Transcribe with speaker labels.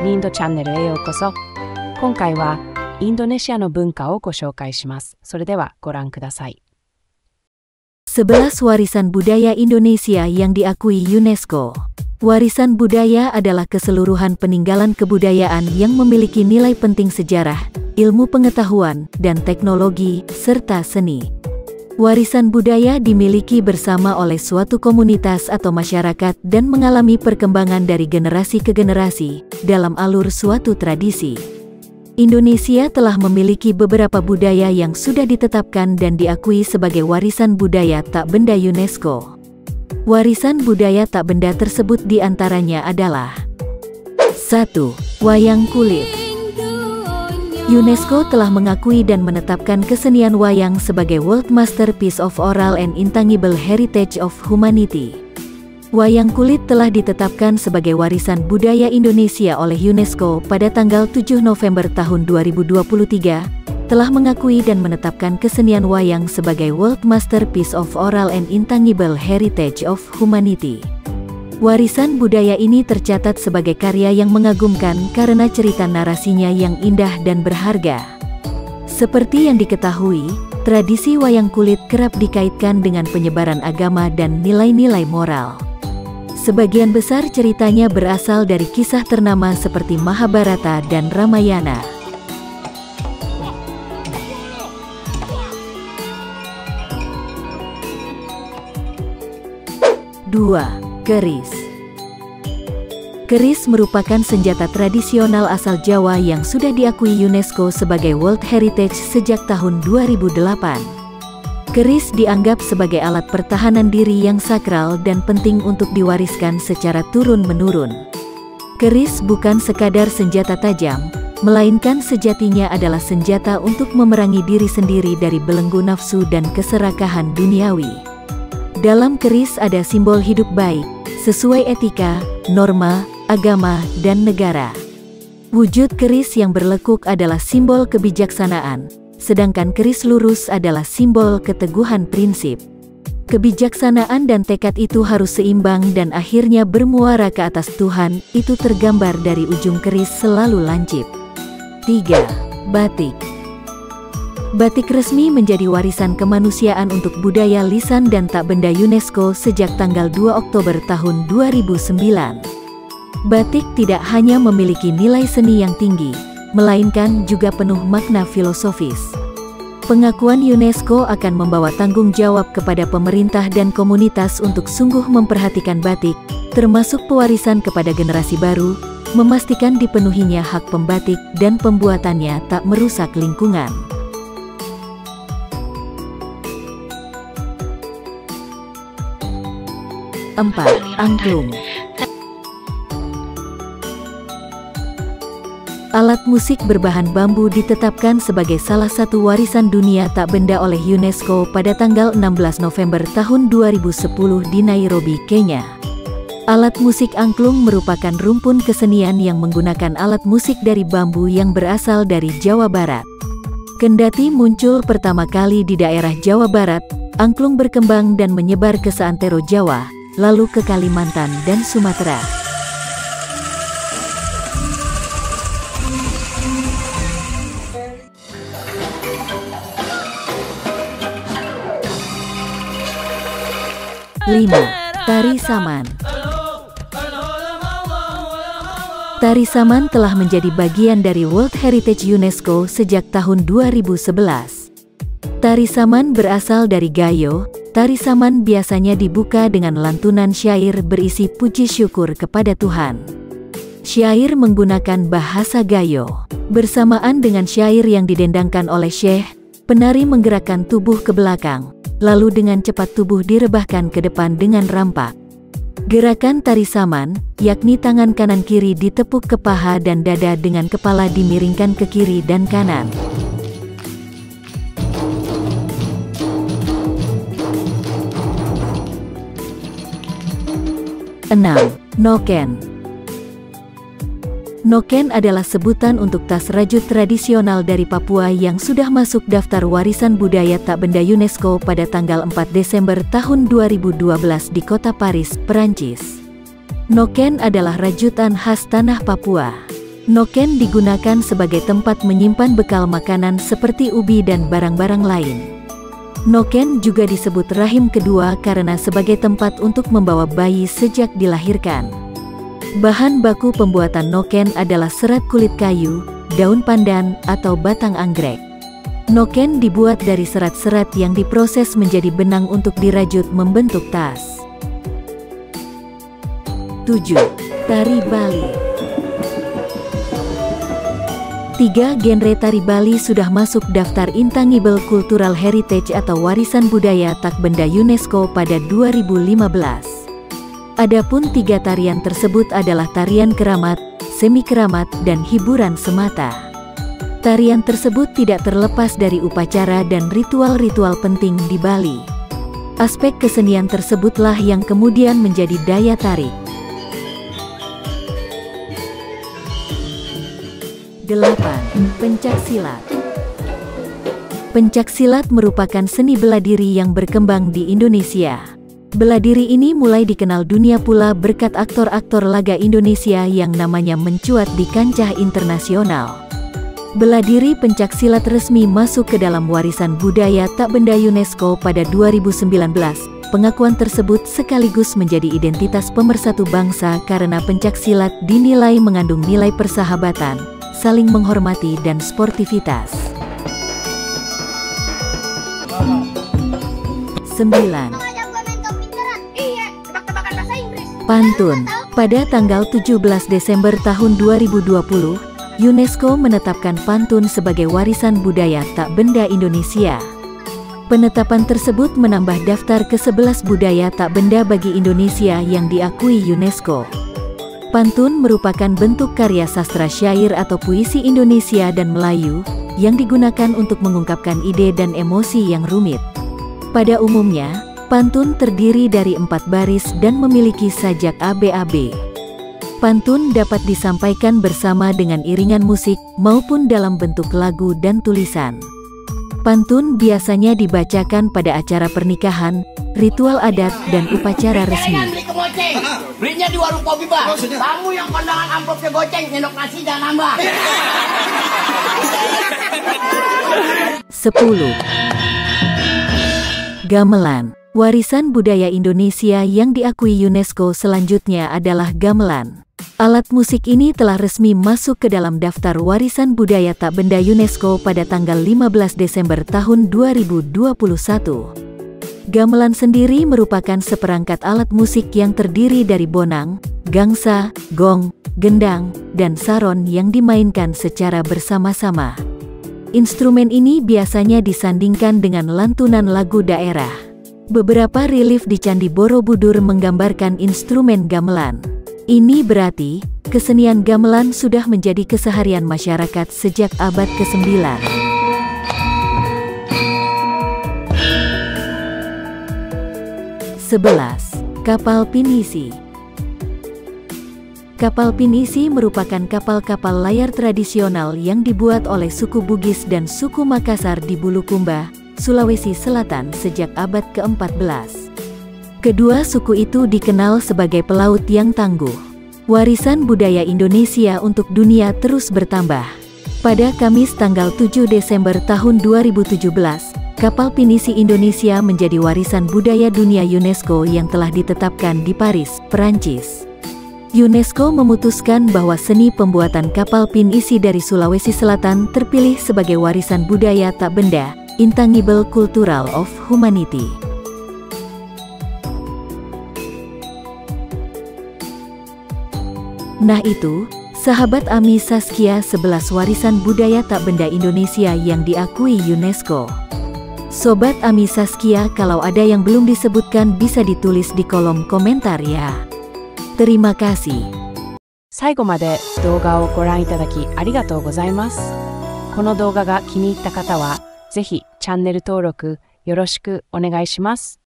Speaker 1: ニンドチャンネルへようこそ。今回はインドネシアの文化をご紹介します。それではご覧ください。
Speaker 2: 11 warisan budaya Indonesia yang diakui UNESCO. Warisan budaya adalah keseluruhan peninggalan kebudayaan yang memiliki nilai penting sejarah, ilmu pengetahuan, dan teknologi, serta seni. Warisan budaya dimiliki bersama oleh suatu komunitas atau masyarakat dan mengalami perkembangan dari generasi ke generasi dalam alur suatu tradisi. Indonesia telah memiliki beberapa budaya yang sudah ditetapkan dan diakui sebagai warisan budaya tak benda UNESCO. Warisan budaya tak benda tersebut diantaranya adalah 1. Wayang kulit. UNESCO telah mengakui dan menetapkan kesenian wayang sebagai World Masterpiece of Oral and Intangible Heritage of Humanity. Wayang kulit telah ditetapkan sebagai warisan budaya Indonesia oleh UNESCO pada tanggal 7 November tahun 2023, telah mengakui dan menetapkan kesenian wayang sebagai World Masterpiece of Oral and Intangible Heritage of Humanity. Warisan budaya ini tercatat sebagai karya yang mengagumkan karena cerita narasinya yang indah dan berharga. Seperti yang diketahui, tradisi wayang kulit kerap dikaitkan dengan penyebaran agama dan nilai-nilai moral. Sebagian besar ceritanya berasal dari kisah ternama seperti Mahabharata dan Ramayana. Dua. Keris. Keris merupakan senjata tradisional asal Jawa yang sudah diakui UNESCO sebagai World Heritage sejak tahun 2008. Keris dianggap sebagai alat pertahanan diri yang sakral dan penting untuk diwariskan secara turun-menurun. Keris bukan sekadar senjata tajam, melainkan sejatinya adalah senjata untuk memerangi diri sendiri dari belenggu nafsu dan keserakahan duniawi. Dalam keris ada simbol hidup baik, sesuai etika, norma, agama, dan negara. Wujud keris yang berlekuk adalah simbol kebijaksanaan, sedangkan keris lurus adalah simbol keteguhan prinsip. Kebijaksanaan dan tekad itu harus seimbang dan akhirnya bermuara ke atas Tuhan, itu tergambar dari ujung keris selalu lancip. 3. Batik. Batik resmi menjadi warisan kemanusiaan untuk budaya lisan dan tak benda UNESCO sejak tanggal 2 Oktober tahun 2009. Batik tidak hanya memiliki nilai seni yang tinggi, melainkan juga penuh makna filosofis. Pengakuan UNESCO akan membawa tanggung jawab kepada pemerintah dan komunitas untuk sungguh memperhatikan batik, termasuk pewarisan kepada generasi baru, memastikan dipenuhinya hak pembatik dan pembuatannya tak merusak lingkungan. 4. Angklung. Alat musik berbahan bambu ditetapkan sebagai salah satu warisan dunia tak benda oleh UNESCO pada tanggal 16 November tahun 2010 di Nairobi, Kenya. Alat musik angklung merupakan rumpun kesenian yang menggunakan alat musik dari bambu yang berasal dari Jawa Barat. Kendati muncul pertama kali di daerah Jawa Barat, angklung berkembang dan menyebar ke seantero Jawa, lalu ke Kalimantan dan Sumatera. Lima. Tari Saman. Tari Saman telah menjadi bagian dari World Heritage UNESCO sejak tahun 2011. Tari Saman berasal dari Gayo. Tari Saman biasanya dibuka dengan lantunan syair berisi puji syukur kepada Tuhan. Syair menggunakan bahasa Gayo. Bersamaan dengan syair yang didendangkan oleh Syekh, penari menggerakkan tubuh ke belakang, lalu dengan cepat tubuh direbahkan ke depan dengan rampak. Gerakan tari Saman, yakni tangan kanan kiri ditepuk ke paha dan dada dengan kepala dimiringkan ke kiri dan kanan. 6. Noken. Noken adalah sebutan untuk tas rajut tradisional dari Papua yang sudah masuk daftar warisan budaya tak benda UNESCO pada tanggal 4 Desember tahun 2012 di kota Paris, Perancis. Noken adalah rajutan khas tanah Papua. Noken digunakan sebagai tempat menyimpan bekal makanan seperti ubi dan barang-barang lain. Noken juga disebut rahim kedua karena sebagai tempat untuk membawa bayi sejak dilahirkan. Bahan baku pembuatan noken adalah serat kulit kayu, daun pandan, atau batang anggrek. Noken dibuat dari serat-serat yang diproses menjadi benang untuk dirajut membentuk tas. 7. Tari Bali. 3 genre tari Bali sudah masuk daftar Intangible Cultural Heritage atau warisan budaya tak benda UNESCO pada 2015. Adapun 3 tarian tersebut adalah tarian keramat, semi keramat, dan hiburan semata. Tarian tersebut tidak terlepas dari upacara dan ritual-ritual penting di Bali. Aspek kesenian tersebutlah yang kemudian menjadi daya tarik. 8. Pencaksilat. Pencaksilat merupakan seni bela diri yang berkembang di Indonesia. Bela diri ini mulai dikenal dunia pula berkat aktor-aktor laga Indonesia yang namanya mencuat di kancah internasional. Bela diri pencaksilat resmi masuk ke dalam warisan budaya tak benda UNESCO pada 2019. Pengakuan tersebut sekaligus menjadi identitas pemersatu bangsa karena pencaksilat dinilai mengandung nilai persahabatan, saling menghormati, dan sportivitas. 9. Pantun. Pada tanggal 17 Desember tahun 2020, UNESCO menetapkan pantun sebagai warisan budaya tak benda Indonesia. Penetapan tersebut menambah daftar ke-11 budaya tak benda bagi Indonesia yang diakui UNESCO. Pantun merupakan bentuk karya sastra syair atau puisi Indonesia dan Melayu, yang digunakan untuk mengungkapkan ide dan emosi yang rumit. Pada umumnya, pantun terdiri dari 4 baris dan memiliki sajak ABAB. Pantun dapat disampaikan bersama dengan iringan musik, maupun dalam bentuk lagu dan tulisan. Pantun biasanya dibacakan pada acara pernikahan, ritual adat, dan upacara resmi.
Speaker 3: Belinya di warung kopi, Pak. Kamu yang kondangan amplopnya goceng, nyendok nasi jangan nambah.
Speaker 2: 10. Gamelan. Warisan budaya Indonesia yang diakui UNESCO selanjutnya adalah gamelan. Alat musik ini telah resmi masuk ke dalam daftar warisan budaya tak benda UNESCO pada tanggal 15 Desember tahun 2021. Gamelan sendiri merupakan seperangkat alat musik yang terdiri dari bonang, gangsa, gong, gendang, dan saron yang dimainkan secara bersama-sama. Instrumen ini biasanya disandingkan dengan lantunan lagu daerah. Beberapa relief di Candi Borobudur menggambarkan instrumen gamelan. Ini berarti, kesenian gamelan sudah menjadi keseharian masyarakat sejak abad ke-9. 11. Kapal pinisi. Kapal pinisi merupakan kapal-kapal layar tradisional yang dibuat oleh suku Bugis dan suku Makassar di Bulukumba, Sulawesi Selatan sejak abad ke-14. Kedua suku itu dikenal sebagai pelaut yang tangguh. Warisan budaya Indonesia untuk dunia terus bertambah. Pada Kamis tanggal 7 Desember tahun 2017, kapal pinisi Indonesia menjadi warisan budaya dunia UNESCO yang telah ditetapkan di Paris, Perancis. UNESCO memutuskan bahwa seni pembuatan kapal pinisi dari Sulawesi Selatan terpilih sebagai warisan budaya tak benda, Intangible Cultural of Humanity. Nah itu, sahabat Ami Saskia, 11 warisan budaya tak benda Indonesia yang diakui UNESCO. Sobat Ami Saskia, kalau ada yang belum disebutkan bisa ditulis di kolom komentar ya. Terima kasih.
Speaker 1: 最後まで動画をご覧いただきありがとうございます。この動画が気に入った方は、ぜひチャンネル登録よろしくお願いします。